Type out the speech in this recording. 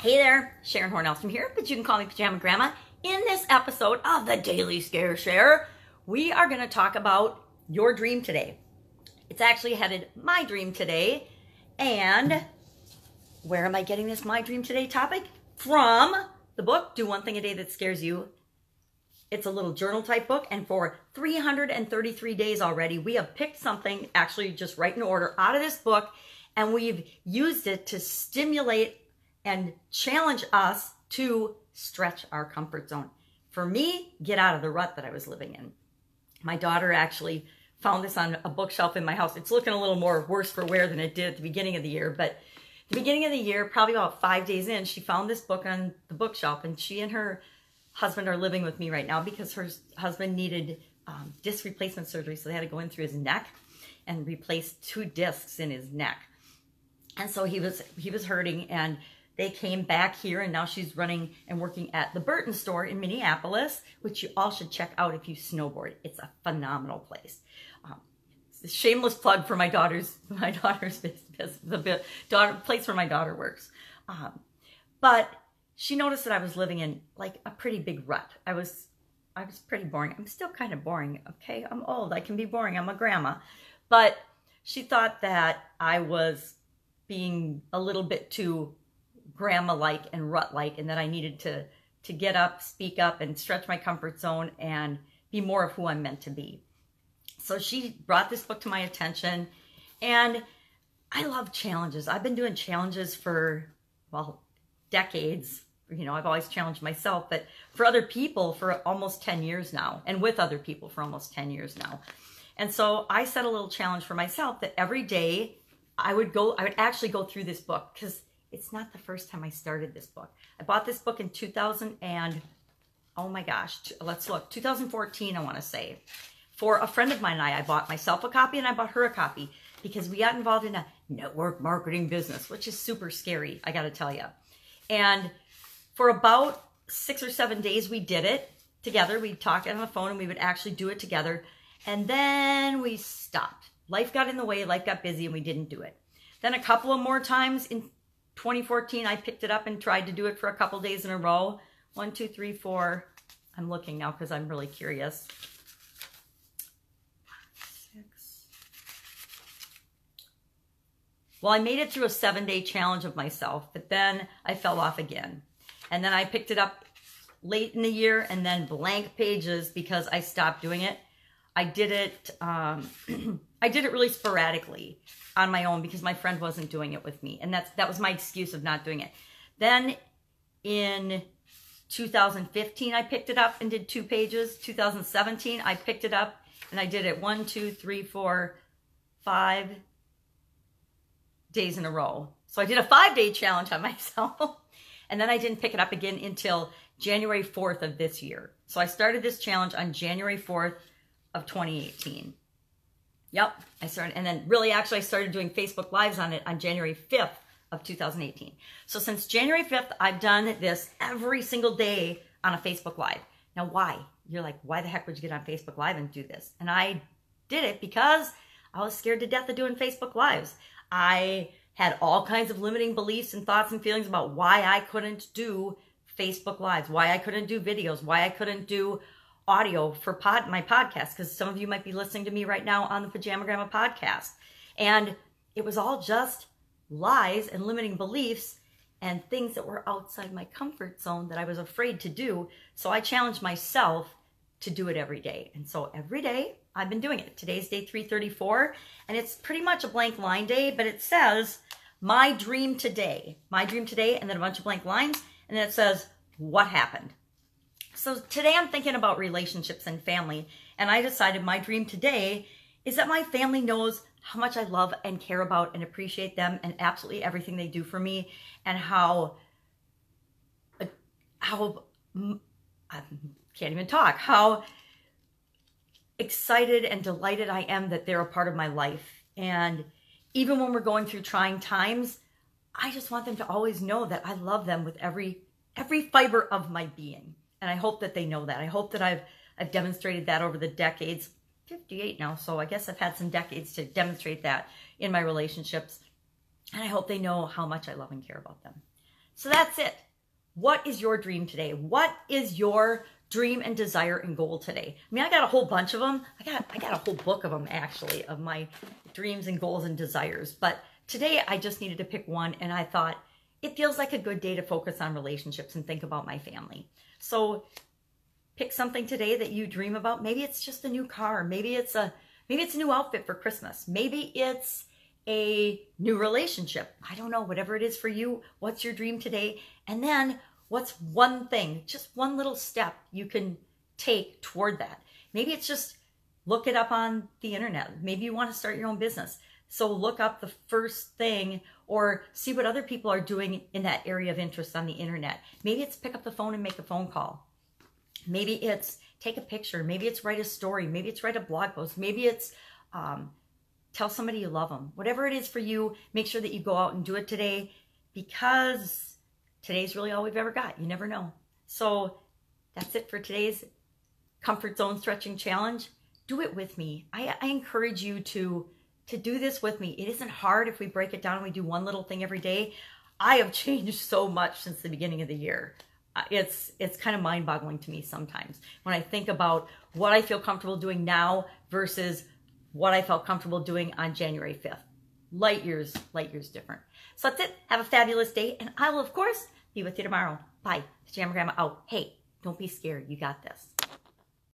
Hey there, Sharon Horne-Ellstrom here, but you can call me Pajama Grandma. In this episode of the Daily Scare Share, we are going to talk about your dream today. It's actually headed My Dream Today. And where am I getting this My Dream Today topic? From the book, Do One Thing a Day That Scares You. It's a little journal type book, and for 333 days already, we have picked something, actually just right in order, out of this book, and we've used it to stimulate and challenge us to stretch our comfort zone. For me, get out of the rut that I was living in. My daughter actually found this on a bookshelf in my house. It's looking a little more worse for wear than it did at the beginning of the year, but at the beginning of the year, probably about 5 days in, she found this book on the bookshelf, and she and her husband are living with me right now because her husband needed disc replacement surgery, so they had to go in through his neck and replace 2 discs in his neck. And so he was hurting, and they came back here, and now she's running and working at the Burton store in Minneapolis, which you all should check out if you snowboard. It's a phenomenal place. It's a shameless plug for my daughter's business, the place where my daughter works. But she noticed that I was living in like a pretty big rut. I was pretty boring. I'm still kind of boring, okay? I'm old. I can be boring. I'm a grandma. But she thought that I was being a little bit too grandma-like and rut-like, and that I needed to get up, speak up, and stretch my comfort zone and be more of who I'm meant to be. So she brought this book to my attention, and I love challenges. I've been doing challenges for, well, decades. You know, I've always challenged myself, but for other people for almost 10 years now, and with other people for almost 10 years now. And so I set a little challenge for myself that every day I would actually go through this book, because it's not the first time I started this book. I bought this book in 2014, I want to say. For a friend of mine and I bought myself a copy and I bought her a copy because we got involved in a network marketing business, which is super scary, I got to tell you. And for about 6 or 7 days, we did it together. We'd talk on the phone and we would actually do it together. And then we stopped. Life got in the way, life got busy, and we didn't do it. Then a couple of more times in 2014, I picked it up and tried to do it for a couple days in a row. 1, 2, 3, 4. I'm looking now because I'm really curious. 6. Well, I made it through a 7-day challenge of myself, but then I fell off again. And then I picked it up late in the year, and then blank pages because I stopped doing it. I did it really sporadically on my own because my friend wasn't doing it with me. And that was my excuse of not doing it. Then in 2015, I picked it up and did 2 pages. 2017, I picked it up and I did it 1, 2, 3, 4, 5 days in a row. So I did a 5-day challenge on myself. And then I didn't pick it up again until January 4th of this year. So I started this challenge on January 4th of 2018. Yep, I started, and then really actually I started doing Facebook Lives on it on January 5th of 2018. So since January 5th, I've done this every single day on a Facebook Live. Now why? You're like, why the heck would you get on Facebook Live and do this? And I did it because I was scared to death of doing Facebook Lives. I had all kinds of limiting beliefs and thoughts and feelings about why I couldn't do Facebook Lives, why I couldn't do videos, why I couldn't do audio for my podcast, because some of you might be listening to me right now on the Pajama Grandma podcast. And it was all just lies and limiting beliefs and things that were outside my comfort zone that I was afraid to do. So I challenged myself to do it every day. And so every day I've been doing it. Today's day 334, and it's pretty much a blank line day, but it says my dream today, and then a bunch of blank lines. And then it says, what happened? So today I'm thinking about relationships and family, and I decided my dream today is that my family knows how much I love and care about and appreciate them and absolutely everything they do for me, and how I can't even talk, how excited and delighted I am that they're a part of my life. And even when we're going through trying times, I just want them to always know that I love them with every fiber of my being. And I hope that they know that. I hope that I've demonstrated that over the decades. 58 now, so I guess I've had some decades to demonstrate that in my relationships. And I hope they know how much I love and care about them. So that's it. What is your dream today? What is your dream and desire and goal today? I mean, I got a whole bunch of them. I got a whole book of them, actually, of my dreams and goals and desires. But today I just needed to pick one, and I thought it feels like a good day to focus on relationships and think about my family. So pick something today that you dream about. Maybe it's just a new car. Maybe it's a new outfit for Christmas. Maybe it's a new relationship. I don't know, whatever it is for you. What's your dream today? And then what's one thing, just one little step you can take toward that? Maybe it's just look it up on the internet. Maybe you want to start your own business. So look up the first thing or see what other people are doing in that area of interest on the internet. Maybe it's pick up the phone and make a phone call. Maybe it's take a picture. Maybe it's write a story. Maybe it's write a blog post. Maybe it's tell somebody you love them. Whatever it is for you, make sure that you go out and do it today, because today's really all we've ever got. You never know. So that's it for today's Comfort Zone Stretching Challenge. Do it with me. I encourage you to do this with me. It isn't hard if we break it down and we do one little thing every day. I have changed so much since the beginning of the year. It's kind of mind-boggling to me sometimes when I think about what I feel comfortable doing now versus what I felt comfortable doing on January 5th. Light years different. So that's it. Have a fabulous day, and I will, of course, be with you tomorrow. Bye. Pajama Grandma out. Hey, don't be scared. You got this.